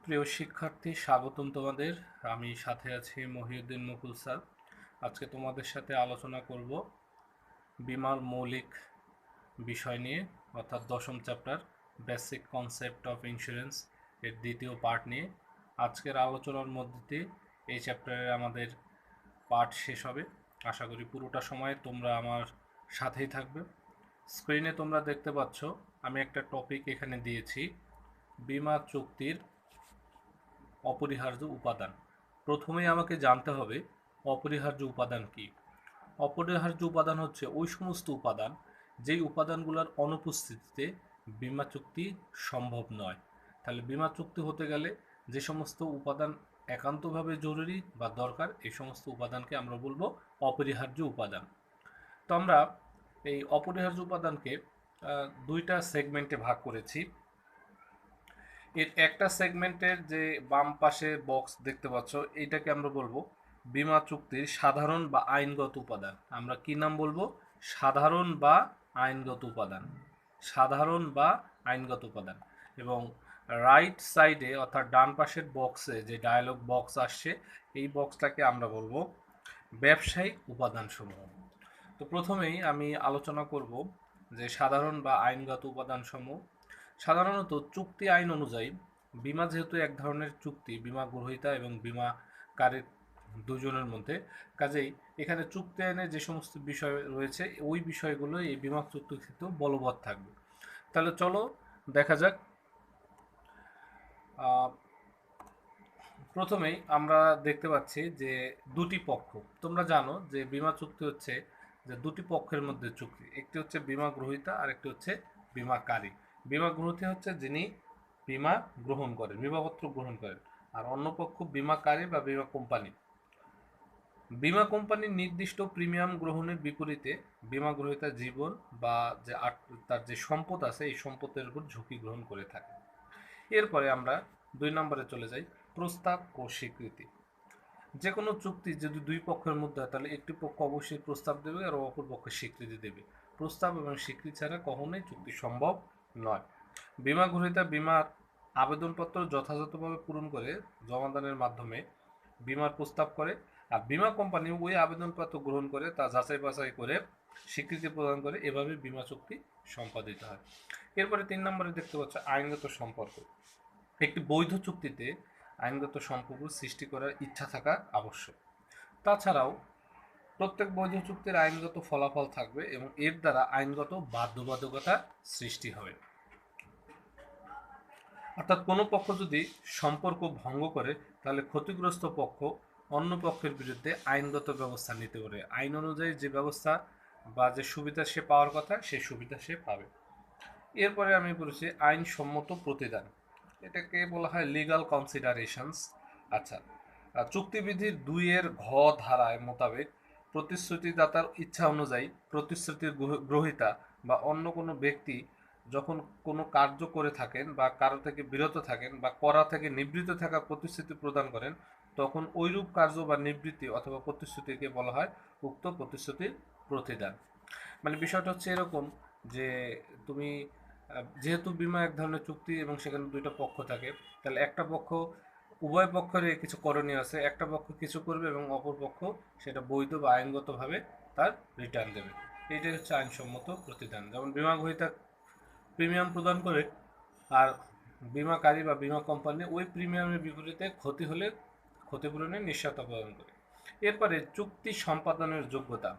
প্রিয় শিক্ষার্থী, স্বাগতম তোমাদের। আমি সাথে আছি মহিউদ্দিন মুকুল স্যার। আজকে তোমাদের সাথে আলোচনা করব বীমার মৌলিক বিষয় নিয়ে, অর্থাৎ দশম chapter basic concept of insurance এর দ্বিতীয় পার্ট নিয়ে। আজকের আলোচনার মধ্যে দিয়ে এই চ্যাপ্টারের আমাদের পার্ট শেষ হবে। আশা করি পুরোটা সময় তোমরা আমার সাথেই থাকবে। স্ক্রিনে তোমরা দেখতে পাচ্ছ আমি একটা টপিক এখানে দিয়েছি, বীমা চুক্তির অপরিহার্য উপাদান। প্রথমেই আমাকে জানতে হবে অপরিহার্য উপাদান কি। অপরিহার্য উপাদান হচ্ছে ওই সমস্ত উপাদান যেই উপাদানগুলোর অনুপস্থিতিতে বীমা চুক্তি সম্ভব নয়। তাহলে বীমা চুক্তি হতে গেলে যে সমস্ত উপাদান একান্তভাবে জরুরি বা দরকার, এই সমস্ত উপাদানকে আমরা বলবো অপরিহার্য উপাদান। তো আমরা এই অপরিহার্য উপাদানকে দুইটা সেগমেন্টে ভাগ করেছি। এর একটা সেগমেন্টের যে বাম পাশে বক্স দেখতে পাচ্ছ, এইটাকে আমরা বলবো বীমা চুক্তির সাধারণ বা আইনগত উপাদান। আমরা কি নাম বলবো? সাধারণ বা আইনগত উপাদান। সাধারণ বা আইনগত উপাদান। এবং রাইট সাইডে অর্থাৎ ডান পাশের বক্সে যে ডায়ালগ বক্স আসছে, এই বক্সটাকে আমরা বলবো ব্যবসায়িক উপাদানসমূহ। তো প্রথমেই আমি আলোচনা করব যে সাধারণ বা আইনগত উপাদানসমূহ। সাধারণত চুক্তি আইন অনুযায়ী বীমা যেহেতু এক ধরনের চুক্তি, বীমা গ্রহীতা এবং বীমাকারীর দুজনের মধ্যে, কাজেই এখানে চুক্তি আইনে যে সমস্ত বিষয় রয়েছে ওই বিষয়গুলো এই বীমা চুক্তির ক্ষেত্রেও বলবৎ থাকবে। তাহলে চলো দেখা যাক। প্রথমেই আমরা দেখতে পাচ্ছি যে দুটি পক্ষ। তোমরা জানো যে বীমা চুক্তি হচ্ছে যে দুটি পক্ষের মধ্যে চুক্তি, একটি হচ্ছে বীমা গ্রহীতা আর একটি হচ্ছে বীমাকারী। বীমা গ্রহীতা হচ্ছে যিনি বীমা গ্রহণ করেন, বীমাপত্র গ্রহণ করেন, আর অন্য পক্ষ বীমাকারী বা বীমা কোম্পানি। বীমা কোম্পানির নির্দিষ্ট প্রিমিয়াম গ্রহণের বিপরীতে বীমা গ্রহীতা জীবন বা যে তার যে সম্পদ আছে এই সম্পদের উপর ঝুঁকি গ্রহণ করে থাকে। এরপরে আমরা 2 নম্বরে চলে যাই, প্রস্তাব ও স্বীকৃতি। যে কোনো চুক্তি যদি দুই পক্ষের মধ্যে হয় তাহলে একটি পক্ষ অবশ্যই প্রস্তাব দেবে আর অপর পক্ষ স্বীকৃতি দেবে। প্রস্তাব এবং স্বীকৃতি ছাড়া কখনোই চুক্তি সম্ভব নয়। বীমা গ্রহীতা বীমার আবেদনপত্র যথাযথভাবে পূরণ করে জমাদানের মাধ্যমে বীমার প্রস্তাব করে, আর বীমা কোম্পানি ওই আবেদনপত্র গ্রহণ করে তা যাচাই বাছাই করে স্বীকৃতি প্রদান করে, এভাবে বীমা চুক্তি সম্পাদিত হয়। এরপরে 3 নম্বরে দেখতে পাচ্ছ আইনগত সম্পর্ক। একটি বৈধ চুক্তিতে আইনগত সম্পর্ক সৃষ্টি করার ইচ্ছা থাকা আবশ্যক। তাছাড়াও প্রত্যেক বৈধ চুক্তির আইনগত ফলাফল থাকবে এবং এর দ্বারা আইনগত বাধ্যবাধকতা সৃষ্টি হবে। অর্থাৎ কোনো পক্ষ যদি সম্পর্ক ভঙ্গ করে তাহলে ক্ষতিগ্রস্ত পক্ষ অন্য পক্ষের বিরুদ্ধে আইনগত ব্যবস্থা নিতে পারে। আইন অনুযায়ী যে ব্যবস্থা বা যে সুবিধা সে পাওয়ার কথা সেই সুবিধা সে পাবে। এরপরে আমি বলেছি আইনসম্মত প্রতিদান, এটাকে বলা হয় লিগাল কনসিডারেশনস। আচ্ছা, চুক্তিবিধির 2 ঘ ধারায় মোতাবেক প্রতিশ্রুতিদাতার ইচ্ছা অনুযায়ী প্রতিশ্রুতির গ্রহীতা বা অন্য কোনো ব্যক্তি যখন কোনো কার্য করে থাকেন বা কারো থেকে বিরত থাকেন বা করা থেকে নিবৃত্ত থাকা প্রতিশ্রুতি প্রদান করেন, তখন ওইরূপ কার্য বা নিবৃত্তি অথবা প্রতিশ্রুতিকে বলা হয় উক্ত প্রতিশ্রুতির প্রতিদান। মানে বিষয়টা হচ্ছে এরকম যে তুমি যেহেতু বীমা এক ধরনের চুক্তি এবং সেখানে দুইটা পক্ষ থাকে, তাহলে একটা পক্ষ, উভয় পক্ষের কিছু করণীয় আছে, একটা পক্ষ কিছু করবে এবং অপর পক্ষ সেটা বৈধ বা আইনগতভাবে তার রিটার্ন দেবে। এইটাই হচ্ছে আইনসম্মত প্রতিদান। যেমন বীমা গ্রহীতা প্রিমিয়াম প্রদান করে আর বীমাকারী বা বীমা কোম্পানি ওই প্রিমিয়ামের বিপরীতে ক্ষতি হলে ক্ষতিপূরণের নিশ্চয়তা প্রদান করে। এরপরে চুক্তি সম্পাদনের যোগ্যতা।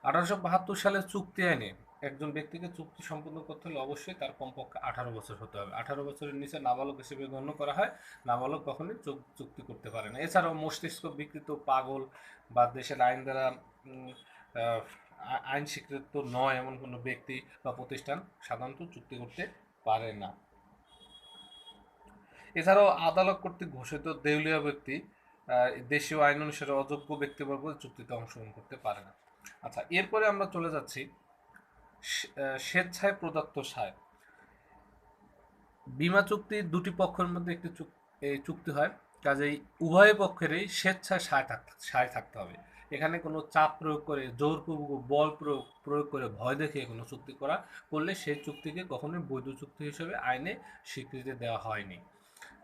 1872 সালের চুক্তি আইনে একজন ব্যক্তিকে চুক্তি সম্পন্ন করতে হলে অবশ্যই তার কমপক্ষে 18 বছর হতে হবে। 18 বছরের নিচে নাবালক হিসেবে গণ্য করা হয়। নাবালক কখনোই চুক্তি করতে পারে না। এছাড়াও মস্তিষ্ক বিকৃত, পাগল বা দেশের আইন দ্বারা আইন স্বীকৃত নয় এমন কোনো ব্যক্তি বা প্রতিষ্ঠান সাধারণত চুক্তি করতে পারে না। এছাড়াও আদালত কর্তৃক ঘোষিত দেউলিয়া ব্যক্তি দেশীয় আইন অনুসারে অযোগ্য ব্যক্তিবর্গ চুক্তিতে অংশগ্রহণ করতে পারে না। আচ্ছা, এরপরে আমরা চলে যাচ্ছি স্বেচ্ছায় প্রদত্ত সায়। বীমা চুক্তি দুটি পক্ষের মধ্যে একটি চুক্তি হয়, কাজেই উভয় পক্ষেরই স্বেচ্ছায় সায় থাকতে হবে। এখানে কোনো চাপ প্রয়োগ করে, জোরপূর্বক বল প্রয়োগ করে, ভয় দেখিয়ে কোনো চুক্তি করলে সেই চুক্তিকে কখনোই বৈধ চুক্তি হিসেবে আইনে স্বীকৃতি দেওয়া হয়নি।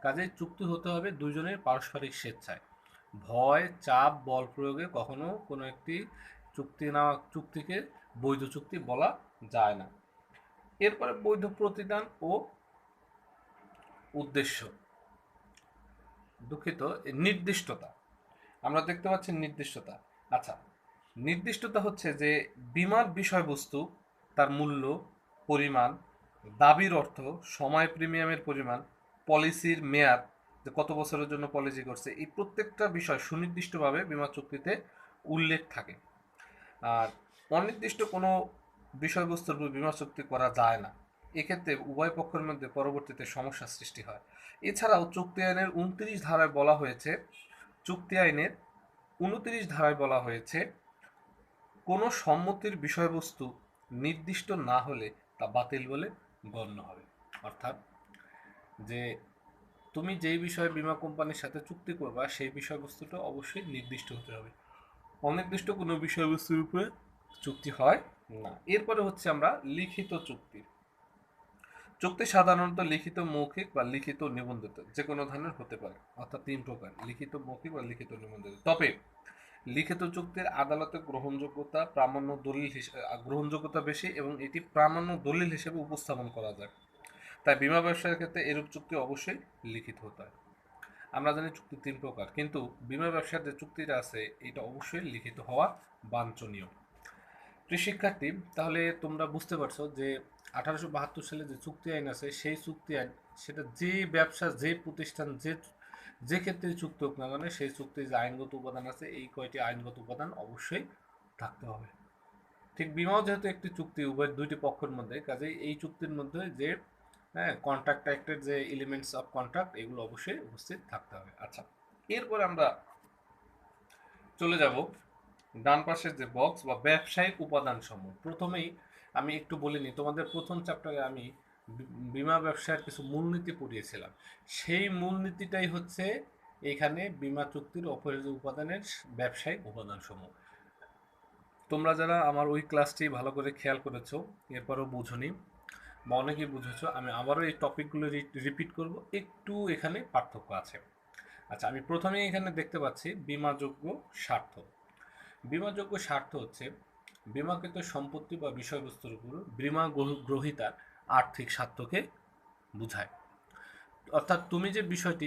কাজেই চুক্তি হতে হবে দুইজনের পারস্পরিক স্বেচ্ছায়। ভয়, চাপ, বল প্রয়োগে কখনো কোনো একটি চুক্তিকে বৈধ চুক্তি বলা যায় না। এরপরে বৈধ প্রতিদান ও উদ্দেশ্য, দুঃখিত, নির্দিষ্টতা। আমরা দেখতে পাচ্ছি নির্দিষ্টতা। আচ্ছা, নির্দিষ্টতা হচ্ছে যে বীমার বিষয়বস্তু, তার মূল্য, পরিমাণ, দাবির অর্থ, সময়, প্রিমিয়ামের পরিমাণ, পলিসির মেয়াদ, যে কত বছরের জন্য পলিসি করছে, এই প্রত্যেকটা বিষয় সুনির্দিষ্টভাবে বীমা চুক্তিতে উল্লেখ থাকে। আর অনির্দিষ্ট কোনো বিষয়বস্তুর উপর বীমা চুক্তি করা যায় না। এক্ষেত্রে উভয় পক্ষের মধ্যে পরবর্তীতে সমস্যার সৃষ্টি হয়। এছাড়াও চুক্তি আইনের 29 ধারায় বলা হয়েছে কোনো সম্মতির বিষয়বস্তু নির্দিষ্ট না হলে তা বাতিল বলে গণ্য হবে। অর্থাৎ যে তুমি যেই বিষয়ে বীমা কোম্পানির সাথে চুক্তি করবা সেই বিষয়বস্তুটা অবশ্যই নির্দিষ্ট হতে হবে। অনির্দিষ্ট কোনো বিষয়বস্তুর উপরে চুক্তি হয় না। এরপরে হচ্ছে আমরা লিখিত চুক্তি। চুক্তি সাধারণত লিখিত, মৌখিক বা লিখিত নিবন্ধিত যে কোনো ধরনের হতে পারে, অর্থাৎ 3 প্রকার: লিখিত, মৌখিক বা লিখিত নিবন্ধিত। তবে লিখিত চুক্তির আদালতে গ্রহণযোগ্যতা বেশি এবং এটি প্রামাণ্য দলিল হিসেবে উপস্থাপন করা যায়। তাই বীমা ব্যবসায়ের ক্ষেত্রে এরূপ চুক্তি অবশ্যই লিখিত হতে হয়। আমরা জানি চুক্তি 3 প্রকার, কিন্তু বীমা ব্যবসার যে চুক্তিটা আছে এটা অবশ্যই লিখিত হওয়া বাঞ্ছনীয়। প্রিয় শিক্ষার্থী, তাহলে তোমরা বুঝতে পারছো যে 1872 সালে যে চুক্তি আইন আছে সেই চুক্তি আইন, সেটা যে ব্যবসা, যে প্রতিষ্ঠান, যে ক্ষেত্রে চুক্তি হোক না কেন, সেই চুক্তির যে আইনগত উপাদান আছে এই কয়টি আইনগত উপাদান অবশ্যই থাকতে হবে। ঠিক বিমাও যেহেতু একটি চুক্তি উভয় দুইটি পক্ষের মধ্যে, কাজেই এই চুক্তির মধ্যে যে কন্ট্রাক্ট অ্যাক্টের যে এলিমেন্টস অফ কন্ট্রাক্ট এগুলো অবশ্যই উপস্থিত থাকতে হবে। আচ্ছা, এরপর আমরা চলে যাব ডান পাশের যে বক্স বা ব্যবসায়িক উপাদান সমূহ। প্রথমেই আমি একটু বলে নিই, তোমাদের প্রথম চ্যাপ্টারে আমি বীমা ব্যবসার কিছু মূলনীতি পড়িয়েছিলাম। সেই মূলনীতিটাই হচ্ছে এখানে বীমা চুক্তির অপরিহার্য উপাদানের ব্যবসায়িক উপাদান সমূহ। তোমরা যারা আমার ওই ক্লাসটি ভালো করে খেয়াল করেছো, এরপরও বুঝোনি বা অনেকেই বুঝেছো, আমি আবারও এই টপিকগুলো রিপিট করব, একটু এখানে পার্থক্য আছে। আচ্ছা, আমি প্রথমেই এখানে দেখতে পাচ্ছি বীমাযোগ্য স্বার্থ। বীমাযোগ্য স্বার্থ হচ্ছে বীমাকৃত সম্পত্তি বা বিষয়বস্তুর উপর বীমা গ্রহীতার আর্থিক স্বার্থকে বোঝায়। অর্থাৎ তুমি যে বিষয়টি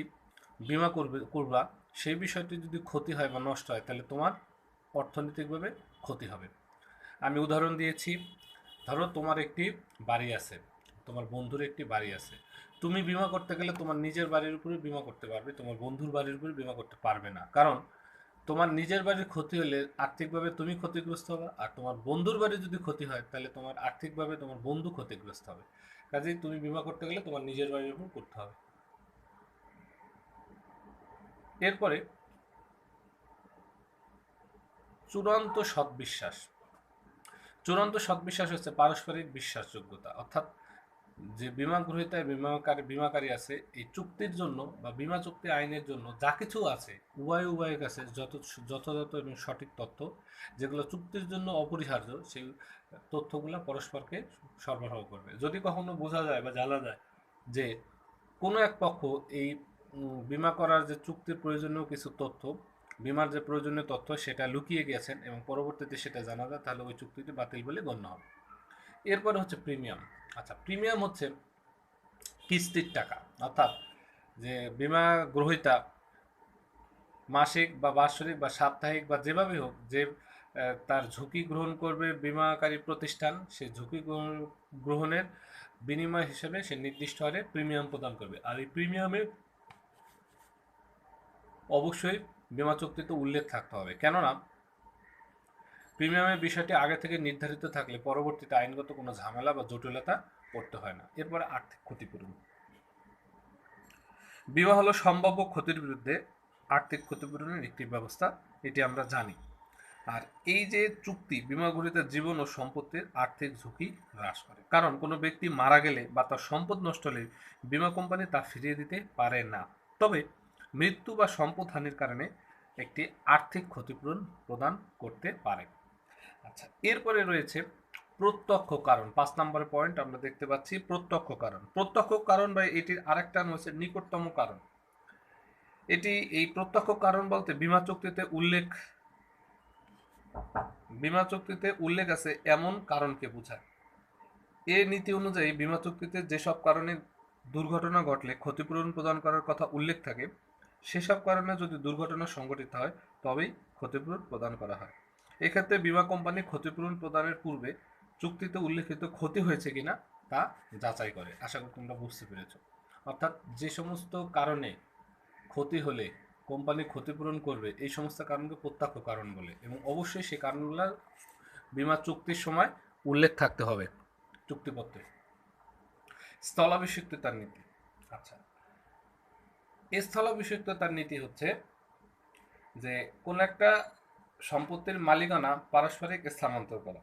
বীমা করবা সেই বিষয়টি যদি ক্ষতি হয় বা নষ্ট হয় তাহলে তোমার অর্থনৈতিকভাবে ক্ষতি হবে। আমি উদাহরণ দিয়েছি, ধরো তোমার একটি বাড়ি আছে, তোমার বন্ধুর একটি বাড়ি আছে। তুমি বীমা করতে গেলে তোমার নিজের বাড়ির উপরে বীমা করতে পারবে, তোমার বন্ধুর বাড়ির উপরে বীমা করতে পারবে না। কারণ তোমার নিজের বাড়ির ক্ষতি হলে আর্থিকভাবে তুমি ক্ষতিগ্রস্ত হবে, আর তোমার বন্ধুর বাড়ির যদি ক্ষতি হয় তাহলে তোমার আর্থিকভাবে তোমার বন্ধু ক্ষতিগ্রস্ত হবে। কাজেই তুমি বীমা করতে গেলে তোমার নিজের বাড়ির উপর করতে হবে। এরপরে চূড়ান্ত সৎবিশ্বাস। চূড়ান্ত সৎবিশ্বাস হচ্ছে পারস্পরিক বিশ্বাসযোগ্যতা। অর্থাৎ যে বীমা গ্রহীতা বীমাকারী আছে, এই চুক্তির জন্য বা বীমা চুক্তি আইনের জন্য যা কিছু আছে উভয়ের কাছে যথাযথ এবং সঠিক তথ্য, যেগুলো চুক্তির জন্য অপরিহার্য, সেই তথ্যগুলো পরস্পরকে সরবরাহ করবে। যদি কখনো বোঝা যায় বা জানা যায় যে কোনো এক পক্ষ এই বীমা করার যে চুক্তির প্রয়োজনীয় কিছু তথ্য, বীমার যে প্রয়োজনীয় তথ্য সেটা লুকিয়ে গেছেন এবং পরবর্তীতে সেটা জানা যায়, তাহলে ওই চুক্তিটি বাতিল বলে গণ্য হবে। এরপরে হচ্ছে প্রিমিয়াম। আচ্ছা, প্রিমিয়াম হচ্ছে কিস্তির টাকা। অর্থাৎ যে বীমা গ্রহীতা মাসিক বা বাৎসরিক বা সাপ্তাহিক বা যেভাবে হোক, যে তার ঝুঁকি গ্রহণ করবে বীমাকারী প্রতিষ্ঠান, সেই ঝুঁকি গ্রহণের বিনিময় হিসেবে সে নির্দিষ্ট হারে প্রিমিয়াম প্রদান করবে। আর এই প্রিমিয়ামে অবশ্যই বীমা চুক্তিতে উল্লেখ থাকতে হবে, কেননা প্রিমিয়ামের বিষয়টি আগে থেকে নির্ধারিত থাকলে পরবর্তীতে আইনগত কোনো ঝামেলা বা জটিলতা পড়তে হয় না। এরপরে আর্থিক ক্ষতিপূরণ। বীমা হলো সম্ভাব্য ক্ষতির বিরুদ্ধে আর্থিক ক্ষতিপূরণের একটি ব্যবস্থা, এটি আমরা জানি। আর এই যে চুক্তি বীমা গ্রহীতার জীবন ও সম্পত্তির আর্থিক ঝুঁকি হ্রাস করে। কারণ কোনো ব্যক্তি মারা গেলে বা তার সম্পদ নষ্ট হলে বীমা কোম্পানি তা ফিরিয়ে দিতে পারে না। তবে মৃত্যু বা সম্পদ হানির কারণে একটি আর্থিক ক্ষতিপূরণ প্রদান করতে পারে। আচ্ছা, এরপরে রয়েছে প্রত্যক্ষ কারণ। 5 নম্বরের পয়েন্ট আমরা দেখতে পাচ্ছি প্রত্যক্ষ কারণ। প্রত্যক্ষ কারণ বা এটির আরেকটা নাম হচ্ছে নিকটতম কারণ। এটি এই প্রত্যক্ষ কারণ বলতে বীমা চুক্তিতে উল্লেখ আছে এমন কারণকে বোঝায়। এ নীতি অনুযায়ী বীমা চুক্তিতে যেসব কারণে দুর্ঘটনা ঘটলে ক্ষতিপূরণ প্রদান করার কথা উল্লেখ থাকে, সেসব কারণে যদি দুর্ঘটনা সংঘটিত হয় তবেই ক্ষতিপূরণ প্রদান করা হয়। এক্ষেত্রে বীমা কোম্পানি ক্ষতিপূরণ প্রদানের পূর্বে চুক্তিতে উল্লেখিত ক্ষতি হয়েছে কিনা তা যাচাই করে। আশা করি তোমরা বুঝতে পেরেছ। অর্থাৎ যে সমস্ত কারণে ক্ষতি হলে কোম্পানি ক্ষতিপূরণ করবে, এই সমস্ত কারণকে প্রত্যক্ষ কারণ বলে, এবং অবশ্যই সেই কারণগুলো বীমা চুক্তির সময় উল্লেখ থাকতে হবে চুক্তিপত্রে। স্থলাভিষিক্ততার নীতি। আচ্ছা, স্থলাভিষিক্ততার নীতি হচ্ছে যে কোন একটা সম্পত্তির মালিকানা পারস্পরিক স্থানান্তর করা।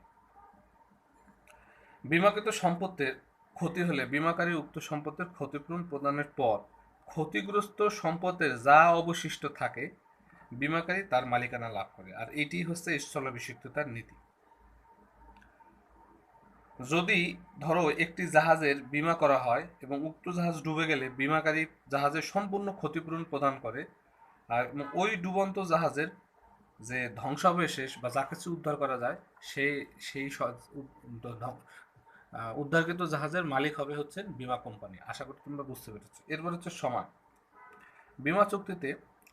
বীমাকৃত সম্পত্তির ক্ষতি হলে বীমাকারী উক্ত সম্পত্তির ক্ষতিপূরণ প্রদানের পর ক্ষতিগ্রস্ত সম্পদের যা অবশিষ্ট থাকে বীমাকারী তার মালিকানা লাভ করে। আর এটি হচ্ছে স্থলাভিষিক্ততার নীতি। যদি ধরো একটি জাহাজের বীমা করা হয় এবং উক্ত জাহাজ ডুবে গেলে বীমাকারী জাহাজের সম্পূর্ণ ক্ষতিপূরণ প্রদান করে, আর ওই ডুবন্ত জাহাজের যে ধ্বংসাবশেষ বা যা কিছু উদ্ধার করা যায় সেই সেই উদ্ধারকৃত জাহাজের মালিক হবে হচ্ছে বীমা কোম্পানি। আশা করি তোমরা বুঝতে পেরেছো। এরপর হচ্ছে সময়। বীমা চুক্তিতে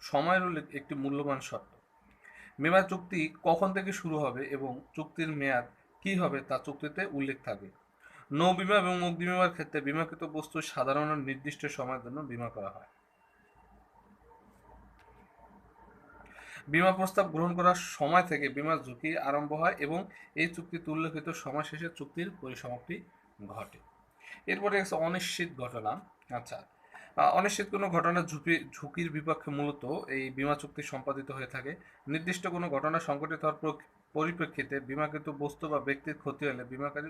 সময়ের উল্লেখ একটি মূল্যবান শর্ত। বীমা চুক্তি কখন থেকে শুরু হবে এবং চুক্তির মেয়াদ কি হবে তা চুক্তিতে উল্লেখ থাকবে। নৌ বীমা এবং মুক্তি বীমার ক্ষেত্রে বীমাকৃত বস্তু সাধারণত নির্দিষ্ট সময়ের জন্য বীমা করা হয়। বীমা প্রস্তাব গ্রহণ করার সময় থেকে বীমার ঝুঁকি আরম্ভ হয় এবং এই চুক্তিতে উল্লেখিত সময় শেষে চুক্তির পরিসমাপ্তি ঘটে। এরপরে আছে অনিশ্চিত ঘটনা। আচ্ছা, অনিশ্চিত কোনো ঘটনা ঝুঁকির বিপক্ষে মূলত এই বীমা চুক্তি সম্পাদিত হয়ে থাকে। নির্দিষ্ট কোনো ঘটনা সংঘটিত হওয়ার পরিপ্রেক্ষিতে বীমাকৃত বস্তু বা ব্যক্তির ক্ষতি হলে বীমাকারী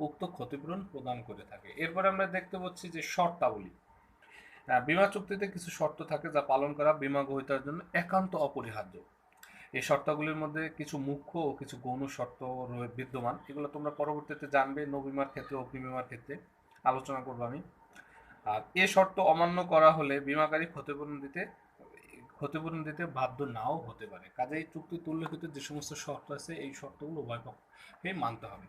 উক্ত ক্ষতিপূরণ প্রদান করে থাকে। এরপরে আমরা দেখতে পাচ্ছি যে শর্তাবলী। বীমা চুক্তিতে কিছু শর্ত থাকে যা পালন করা বীমা গ্রহীতার জন্য একান্ত অপরিহার্য। এই শর্তগুলির মধ্যে কিছু মুখ্য ও কিছু গৌণ শর্ত বিদ্যমান। এগুলো তোমরা পরবর্তীতে জানবে, নৌ বীমার ক্ষেত্রে, অগ্নি বীমার ক্ষেত্রে আলোচনা করবো আমি। আর এ শর্ত অমান্য করা হলে বীমাকারী ক্ষতিপূরণ দিতে বাধ্য নাও হতে পারে। কাজেই চুক্তিতে উল্লেখিত যে সমস্ত শর্ত আছে এই শর্তগুলো উভয় পক্ষকে মানতে হবে।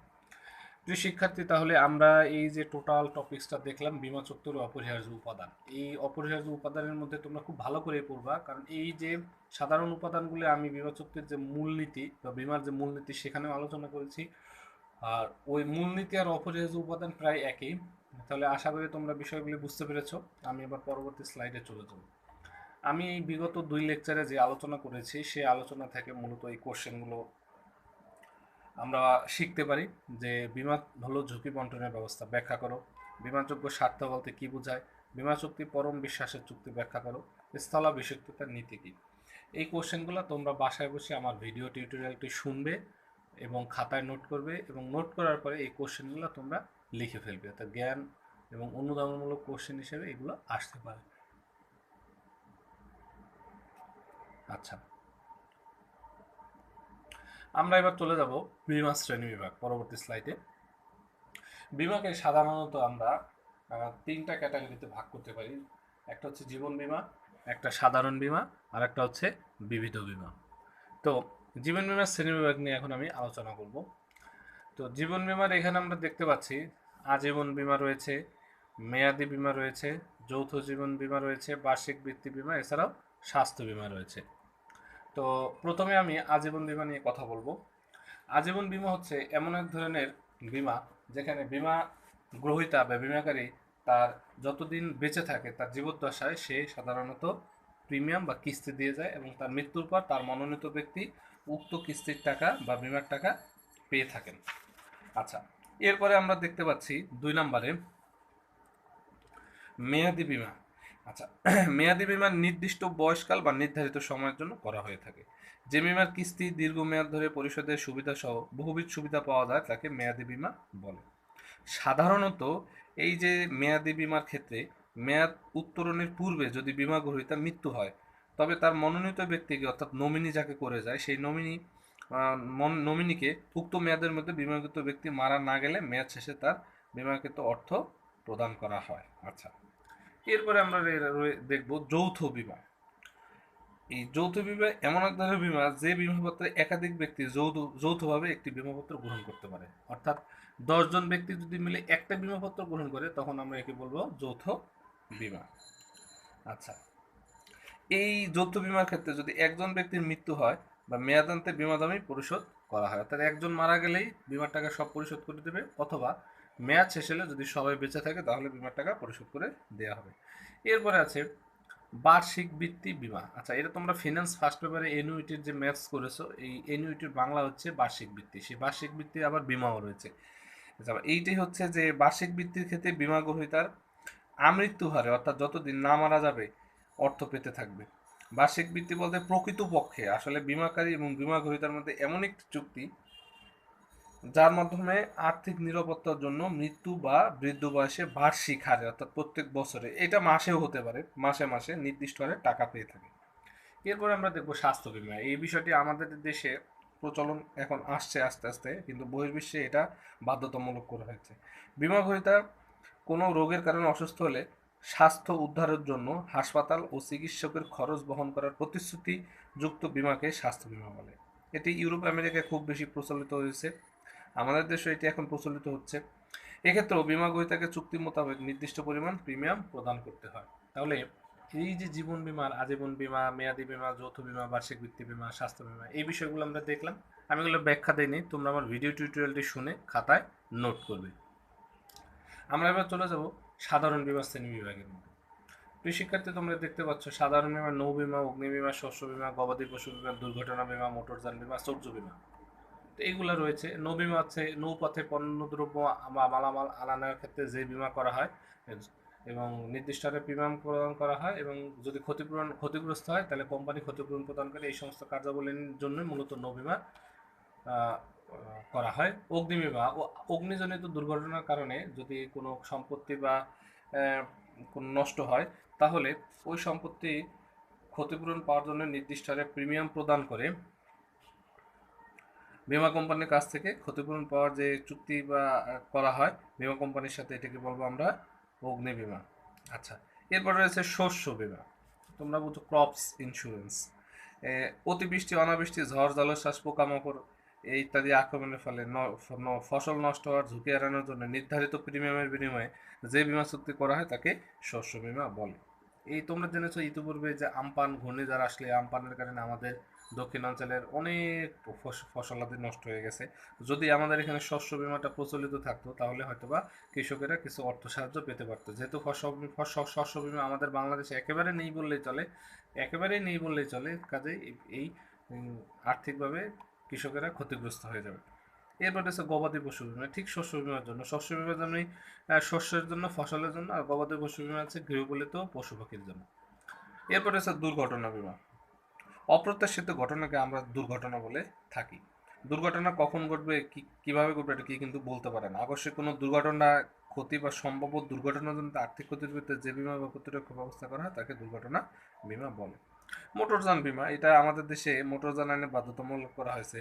প্রিয় শিক্ষার্থী, তাহলে আমরা এই যে টোটাল টপিক্সটা দেখলাম বীমা চুক্তির অপরিহার্য উপাদান। এই অপরিহার্য উপাদানের মধ্যে তোমরা খুব ভালো করে পড়বা, কারণ এই যে সাধারণ উপাদানগুলো আমি বীমা চুক্তির যে মূলনীতি বা বীমার যে মূলনীতি সেখানেও আলোচনা করেছি, আর ওই মূলনীতি আর অপরিহার্য উপাদান প্রায় একই। তাহলে আশা করি তোমরা বিষয়গুলি বুঝতে পেরেছো। আমি এবার পরবর্তী স্লাইডে চলে যাব। আমি এই বিগত 2 লেকচারে যে আলোচনা করেছি সেই আলোচনা থেকে মূলত এই কোশ্চেনগুলো আমরা শিখতে পারি। যে বীমা হলো ঝুঁকি বন্টনের ব্যবস্থা, ব্যাখ্যা করো। বীমাযোগ্য স্বার্থ বলতে কি বোঝায়? বীমা চুক্তি পরম বিশ্বাসের চুক্তি, ব্যাখ্যা করো। স্থলাভিষিক্ততার নীতি কি? এই কোশ্চেনগুলো তোমরা বাসায় বসে আমার ভিডিও টিউটোরিয়ালটি শুনবে এবং খাতায় নোট করবে, এবং নোট করার পরে এই কোশ্চেনগুলো তোমরা লিখে ফেলবে। অর্থাৎ জ্ঞান এবং অনুধাবনমূলক কোশ্চেন হিসেবে এগুলো আসতে পারে। আচ্ছা, আমরা এবার চলে যাব বীমা শ্রেণী বিভাগ পরবর্তী স্লাইডে। বীমাকে সাধারণত আমরা 3টা ক্যাটাগরিতে ভাগ করতে পারি। একটা হচ্ছে জীবন বীমা, একটা সাধারণ বীমা, আর একটা হচ্ছে বিবিধ বীমা। তো জীবন বীমার শ্রেণী বিভাগ নিয়ে এখন আমি আলোচনা করব। তো জীবন বীমার এখানে আমরা দেখতে পাচ্ছি আজীবন বীমা রয়েছে, মেয়াদি বীমা রয়েছে, যৌথ জীবন বীমা রয়েছে, বার্ষিক বৃত্তি বীমা, এছাড়াও স্বাস্থ্য বীমা রয়েছে। তো প্রথমে আমি আজীবন বীমা নিয়ে কথা বলবো। আজীবন বীমা হচ্ছে এমন এক ধরনের বীমা যেখানে বীমা গ্রহীতা বা বীমাকারী তার যতদিন বেঁচে থাকে তার জীবদ্দশায় সে সাধারণত প্রিমিয়াম বা কিস্তি দিয়ে যায়, এবং তার মৃত্যুর পর তার মনোনীত ব্যক্তি উক্ত কিস্তির টাকা বা বীমার টাকা পেয়ে থাকেন। আচ্ছা, এরপরে আমরা দেখতে পাচ্ছি 2 নম্বরে মেয়াদি বীমা। আচ্ছা, মেয়াদি বীমার নির্দিষ্ট বয়সকাল বা নির্ধারিত সময়ের জন্য করা হয়ে থাকে। যে বীমার কিস্তি দীর্ঘমেয়াদ ধরে পরিশোধের সুবিধা সহ বহুবিধ সুবিধা পাওয়া যায় তাকে মেয়াদি বীমা বলে। সাধারণত এই যে মেয়াদি বীমার ক্ষেত্রে মেয়াদ উত্তরণের পূর্বে যদি বীমা গ্রহীতার মৃত্যু হয়, তবে তার মনোনীত ব্যক্তিকে, অর্থাৎ নমিনি যাকে করে যায়, সেই নমিনিকে উক্ত মেয়াদের মধ্যে বীমাকৃত ব্যক্তি মারা না গেলে মেয়াদ শেষে তার বীমাকৃত অর্থ প্রদান করা হয়। আচ্ছা, এরপরে আমরা দেখব যৌথ বীমা। এই যৌথ বীমা এমন এক ধরনের বীমা যে বীমাপত্রে একাধিক ব্যক্তি যৌথভাবে একটি বীমাপত্র গ্রহণ করতে পারে। অর্থাৎ 10 জন ব্যক্তি যদি মিলে একটা বীমাপত্র গ্রহণ করে তখন আমরা একে বলবো যৌথ বীমা। আচ্ছা, এই যৌথ বীমার ক্ষেত্রে যদি একজন ব্যক্তির মৃত্যু হয় বা মেয়াদান্তে বীমা দাবি পরিশোধ করা হয়, অর্থাৎ একজন মারা গেলেই বীমার টাকা সব পরিশোধ করে দেবে, অথবা মেয়াদ শেষ হলে যদি সবাই বেঁচে থাকে তাহলে বীমার টাকা পরিশোধ করে দেওয়া হবে। এরপরে আছে বার্ষিক বৃত্তি বীমা। আচ্ছা, এটা তোমরা ফিনান্স ফার্স্ট পেপারে এনুইটির যে ম্যাথস করেছো, এই এনুইটির বাংলা হচ্ছে বার্ষিক বৃত্তি। সেই বার্ষিক বৃত্তি আবার বীমাও রয়েছে। আচ্ছা, এইটাই হচ্ছে যে বার্ষিক বৃত্তির ক্ষেত্রে বীমা গ্রহীতার আমৃত্যু হারে, অর্থাৎ যতদিন না মারা যাবে অর্থ পেতে থাকবে। বার্ষিক বৃত্তি বলতে প্রকৃতপক্ষে আসলে বীমাকারী এবং বীমা গ্রহীতার মধ্যে এমন একটি চুক্তি যার মাধ্যমে আর্থিক নিরাপত্তার জন্য মৃত্যু বা বৃদ্ধ বয়সে বার্ষিক হারে, অর্থাৎ প্রত্যেক বছরে, এটা মাসেও হতে পারে, মাসে মাসে নির্দিষ্ট হারে টাকা পেয়ে থাকে। এরপরে আমরা দেখব স্বাস্থ্য বীমা। এই বিষয়টি আমাদের দেশে প্রচলন এখন আসছে আস্তে আস্তে, কিন্তু বহির্বিশ্বে এটা বাধ্যতামূলক করা হয়েছে। বীমা গ্রহীতা কোনো রোগের কারণে অসুস্থ হলে স্বাস্থ্য উদ্ধারের জন্য হাসপাতাল ও চিকিৎসকের খরচ বহন করার প্রতিশ্রুতিযুক্ত বীমাকে স্বাস্থ্য বীমা বলে। এটি ইউরোপ আমেরিকায় খুব বেশি প্রচলিত হয়েছে, আমাদের দেশে এটি এখন প্রচলিত হচ্ছে। এক্ষেত্রেও বীমা গ্রহীতাকে চুক্তি মোতাবেক নির্দিষ্ট পরিমাণ প্রিমিয়াম প্রদান করতে হয়। তাহলে এই যে জীবন বীমার আজীবন বীমা, মেয়াদি বীমা, যৌথ বীমা, বার্ষিক ভিত্তি বীমা, স্বাস্থ্য বীমা, এই বিষয়গুলো আমরা দেখলাম। আমি এগুলো ব্যাখ্যা দিইনি, তোমরা আমার ভিডিও টিউটোরিয়ালটি শুনে খাতায় নোট করবে। আমরা এবার চলে যাব সাধারণ বীমা শ্রেণী বিভাগের মধ্যে। প্রিয় শিক্ষার্থী, তোমরা দেখতে পাচ্ছ সাধারণ বীমা, নৌ বীমা, অগ্নি বীমা, শস্য বীমা, গবাদি পশু বীমা, দুর্ঘটনা বীমা, মোটরযান বীমা, সৌর্য বীমা। তো এইগুলো রয়েছে। নৌ বীমা আছে নৌপথে পণ্যদ্রব্য বা মালামাল আনানোর ক্ষেত্রে যে বীমা করা হয় এবং নির্দিষ্ট হারে প্রিমিয়াম প্রদান করা হয়, এবং যদি ক্ষতিগ্রস্ত হয় তাহলে কোম্পানি ক্ষতিপূরণ প্রদান করে। এই সমস্ত কার্যাবলীর জন্য মূলত নৌ বীমা করা হয়। অগ্নি বীমা ও অগ্নিজনিত দুর্ঘটনার কারণে যদি কোনো সম্পত্তি বা কোনো নষ্ট হয় তাহলে ওই সম্পত্তি ক্ষতিপূরণ পাওয়ার জন্য নির্দিষ্ট হারে প্রিমিয়াম প্রদান করে বীমা কোম্পানির কাছ থেকে ক্ষতিপূরণ পাওয়ার যে চুক্তি বা করা হয় বীমা কোম্পানির সাথে, এটাকে বলবো আমরা অগ্নি বীমা। আচ্ছা, এরপর রয়েছে শস্য বীমা। তোমরা বুঝো ক্রপস ইন্স্যুরেন্স। অতিবৃষ্টি, অনাবৃষ্টি, ঝড়, জলোচ্ছ্বাস, পোকামাকড় ইত্যাদি আক্রমণের ফলে ফসল নষ্ট হওয়ার ঝুঁকি এড়ানোর জন্য নির্ধারিত প্রিমিয়ামের বিনিময়ে যে বীমা চুক্তি করা হয় তাকে শস্য বীমা বলে। এই তোমরা জেনেছো ইতিপূর্বে যে আমপান ঘূর্ণিঝড় আসলে আমপানের কারণে আমাদের দক্ষিণাঞ্চলের অনেক ফসলাদি নষ্ট হয়ে গেছে। যদি আমাদের এখানে শস্য বীমাটা প্রচলিত থাকতো তাহলে হয়তোবা কৃষকেরা কিছু অর্থ সাহায্য পেতে পারতো। যেহেতু শস্য বীমা আমাদের বাংলাদেশে একেবারে নেই বললেই চলে, একেবারেই নেই বললেই চলে, কাজেই এই আর্থিকভাবে কৃষকেরা ক্ষতিগ্রস্ত হয়ে যাবে। এরপর হচ্ছে গবাদি পশু বীমা, ঠিক শস্য বীমার জন্য। শস্য বীমা যেমনি শস্যের জন্য, ফসলের জন্য, আর গবাদি পশু বীমা আছে গৃহপালিত পশু পাখির জন্য। এরপর হচ্ছে দুর্ঘটনা বীমা। অপ্রত্যাশিত ঘটনাকে আমরা দুর্ঘটনা বলে থাকি। দুর্ঘটনা কখন ঘটবে, কিভাবে ঘটবে এটা কি কিন্তু বলতে পারে না। অবশ্যই কোনো দুর্ঘটনা, ক্ষতি বা সম্ভাব্য দুর্ঘটনাজনিত আর্থিক ক্ষতির বিরুদ্ধে যে বীমা বা প্রতিরক্ষা ব্যবস্থা করা হয় তাকে দুর্ঘটনা বীমা বলে। মোটরযান বীমা, এটা আমাদের দেশে মোটরযান আইনে বাধ্যতামূলক করা হয়েছে।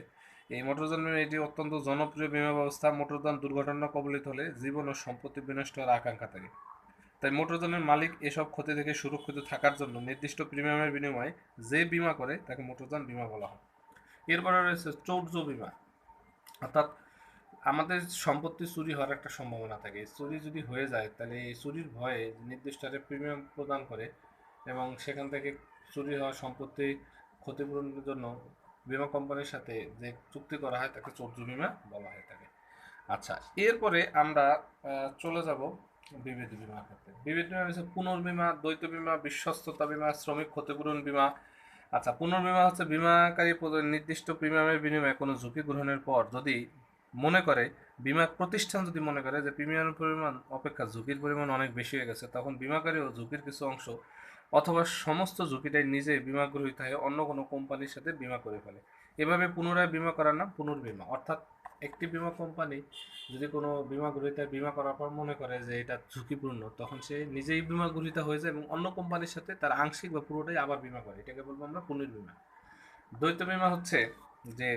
এই মোটরযান বীমা এটি অত্যন্ত জনপ্রিয় বীমা ব্যবস্থা। মোটরযান দুর্ঘটনা কবলিত হলে জীবন ও সম্পত্তি বিনষ্ট হওয়ার আকাঙ্ক্ষা থাকে। তাই মোটরযানের মালিক এসব ক্ষতি থেকে সুরক্ষিত থাকার জন্য নির্দিষ্ট প্রিমিয়ামের বিনিময়ে যে বীমা করে তাকে মোটরযান বীমা বলা হয়। এরপরে রয়েছে চৌর্য বীমা, অর্থাৎ আমাদের সম্পত্তি চুরি হওয়ার একটা সম্ভাবনা থাকে। চুরি যদি হয়ে যায় তাহলে এই চুরির ভয়ে নির্দিষ্ট হারে প্রিমিয়াম প্রদান করে এবং সেখান থেকে চুরি হওয়া সম্পত্তি ক্ষতিপূরণের জন্য বীমা কোম্পানির সাথে যে চুক্তি করা হয় তাকে চৌর্য বীমা বলা হয়ে থাকে। আচ্ছা, এরপরে আমরা চলে যাব বিবিধ বীমার ক্ষেত্রে। বিবিধ বীমা হচ্ছে পুনর্বীমা, দ্বৈত বীমা, বিশ্বস্ততা বীমা, শ্রমিক ক্ষতিপূরণ বীমা। আচ্ছা, পুনর্বীমা হচ্ছে বীমাকারী নির্দিষ্ট প্রিমিয়ামের বিনিময়ে কোনো ঝুঁকি গ্রহণের পর যদি মনে করে, বীমা প্রতিষ্ঠান যদি মনে করে যে প্রিমিয়ামের পরিমাণ অপেক্ষা ঝুঁকির পরিমাণ অনেক বেশি হয়ে গেছে, তখন বীমাকারীও ঝুঁকির কিছু অংশ অথবা সমস্ত ঝুঁকিটাই নিজে বীমা গ্রহীত হয়ে অন্য কোনো কোম্পানির সাথে বীমা করে ফেলে। এভাবে পুনরায় বীমা করার নাম পুনর্বীমা। অর্থাৎ একটি বীমা কোম্পানি যদি কোনো বীমা গ্রহীতার বীমা করার পর মনে করে যে এটা ঝুঁকিপূর্ণ, তখন সে নিজেই বীমা গ্রহীতা হয়ে যায় এবং অন্য কোম্পানির সাথে তার আংশিক বা পুরোটাই আবার বীমা করে। এটাকে বলবো আমরা পুনর্বীমা। দ্বৈত বীমা হচ্ছে যে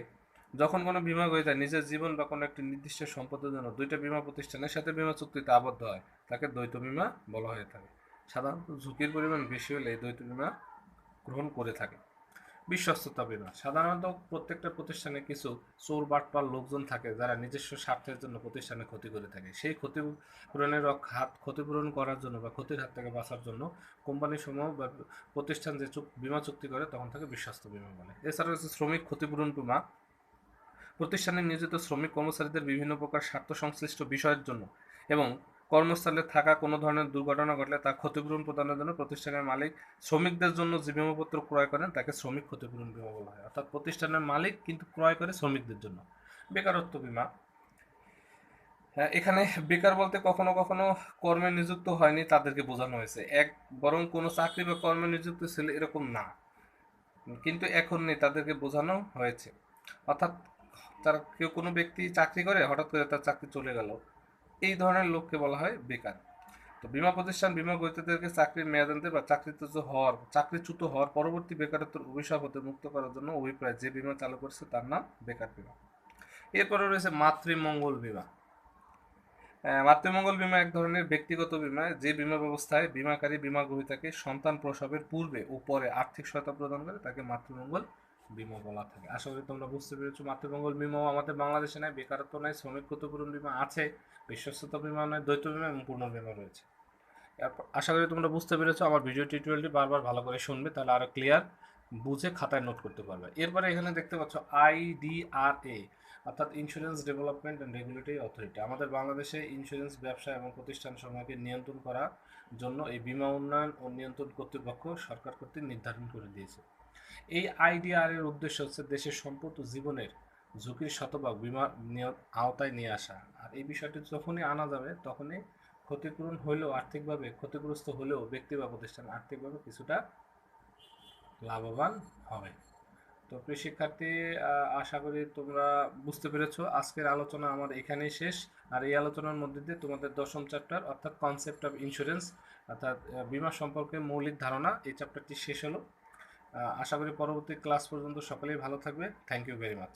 যখন কোনো বীমা গ্রহীতা নিজের জীবন বা কোনো একটি নির্দিষ্ট সম্পদের জন্য দুইটা বীমা প্রতিষ্ঠানের সাথে বীমা চুক্তিতে আবদ্ধ হয় তাকে দ্বৈত বীমা বলা হয়ে থাকে। সাধারণত ঝুঁকির পরিমাণ বেশি হলে দ্বৈত বীমা গ্রহণ করে থাকে। বিশ্বস্ততা বীমা সাধারণত প্রত্যেকটা প্রতিষ্ঠানে কিছু চোর বাটপার লোকজন থাকে যারা নিজস্ব স্বার্থের জন্য প্রতিষ্ঠানে ক্ষতি করে থাকে। সেই ক্ষতিপূরণ করার জন্য বা ক্ষতির হাত থেকে বাঁচার জন্য কোম্পানি সমূহ বা প্রতিষ্ঠান যে বীমা চুক্তি করে তখন তাকে বিশ্বস্ত বীমা বলে। এছাড়া হচ্ছে শ্রমিক ক্ষতিপূরণ বীমা। প্রতিষ্ঠানে নিয়োজিত শ্রমিক কর্মচারীদের বিভিন্ন প্রকার স্বার্থ সংশ্লিষ্ট বিষয়ের জন্য এবং কর্মস্থলে থাকা কোনো ধরনের দুর্ঘটনা ঘটলে তা ক্ষতিপূরণ প্রদানের জন্য প্রতিষ্ঠানের মালিক শ্রমিকদের জন্য যে বিমাপত্র ক্রয় করেন তাকে শ্রমিক ক্ষতিপূরণ বীমা বলা হয়। অর্থাৎ প্রতিষ্ঠানের মালিক কিন্তু ক্রয় করে শ্রমিকদের জন্য। বেকারত্ব বীমা, হ্যাঁ, এখানে বেকার বলতে কখনো কখনো কর্মে নিযুক্ত হয়নি তাদেরকে বোঝানো হয়েছে, বরং কোনো চাকরি বা কর্মে নিযুক্ত ছিল এরকম না, কিন্তু এখন নেই তাদেরকে বোঝানো হয়েছে। অর্থাৎ তার কোনো ব্যক্তি চাকরি করে হঠাৎ করে তার চাকরি চলে গেল, এই ধরনের লোককে বলা হয় বেকার। তো বীমা প্রতিষ্ঠান বীমা গ্রহীতাদেরকে চাকরির মেয়াদান্তে বা চাকরিচ্যুত হওয়ার পরবর্তী বেকারত্বের অভিশাপ হতে মুক্ত করার জন্য অভিপ্রায় যে বীমা চালু করেছে তার নাম বেকার বীমা। এরপরে রয়েছে মাতৃমঙ্গল বীমা। মাতৃমঙ্গল বীমা এক ধরনের ব্যক্তিগত বীমা যে বীমা ব্যবস্থায় বীমাকারী বীমা গ্রহীতাকে সন্তান প্রসবের পূর্বে ও পরে আর্থিক সহায়তা প্রদান করে তাকে মাতৃমঙ্গল বীমা বলা থাকে। আশা করি তোমরা বুঝতে পেরেছো। মাতৃমঙ্গল বীমাও আমাদের বাংলাদেশে নাই, বেকারত্ব নাই, শ্রমিক ক্ষতিপূরণ বীমা আছে, বিশ্বস্ততা বীমা নয়, দ্বৈত বীমা এবং পূর্ণ বীমা রয়েছে। আশা করি তোমরা বুঝতে পেরেছো। আমার ভিডিও টিউটোরিয়ালটি বারবার ভালো করে শুনবে, তাহলে আরো ক্লিয়ার বুঝে খাতায় নোট করতে পারবে। এরপরে এখানে দেখতে পাচ্ছ IDRA, অর্থাৎ insurance development and regulatory authority. আমাদের বাংলাদেশে ইন্স্যুরেন্স ব্যবসা এবং প্রতিষ্ঠান সমূহকে নিয়ন্ত্রণ করার জন্য এই বীমা উন্নয়ন ও নিয়ন্ত্রণ কর্তৃপক্ষ সরকার কর্তৃক নির্ধারণ করে দিয়েছে। এই IDR এর উদ্দেশ্য হচ্ছে দেশের সম্পদ ও জীবনের ঝুঁকির শতভাগ বীমা আওতায় নিয়ে আসা। আর এই বিষয়টি যখনই আনা যাবে তখনই ক্ষতিপূরণ হলেও, আর্থিকভাবে ক্ষতিগ্রস্ত হলেও ব্যক্তি বা প্রতিষ্ঠান আর্থিকভাবে কিছুটা লাভবান হবে। তো প্রিয় শিক্ষার্থী, আশা করি তোমরা বুঝতে পেরেছো। আজকের আলোচনা আমার এখানেই শেষ। আর এই আলোচনার মধ্যে দিয়ে তোমাদের দশম চ্যাপ্টার অর্থাৎ কনসেপ্ট অফ ইন্স্যুরেন্স অর্থাৎ বীমা সম্পর্কে মৌলিক ধারণা, এই চ্যাপ্টারটি শেষ হলো। আশা করি পরবর্তী ক্লাস পর্যন্ত সকলেই ভালো থাকবে। Thank you very much.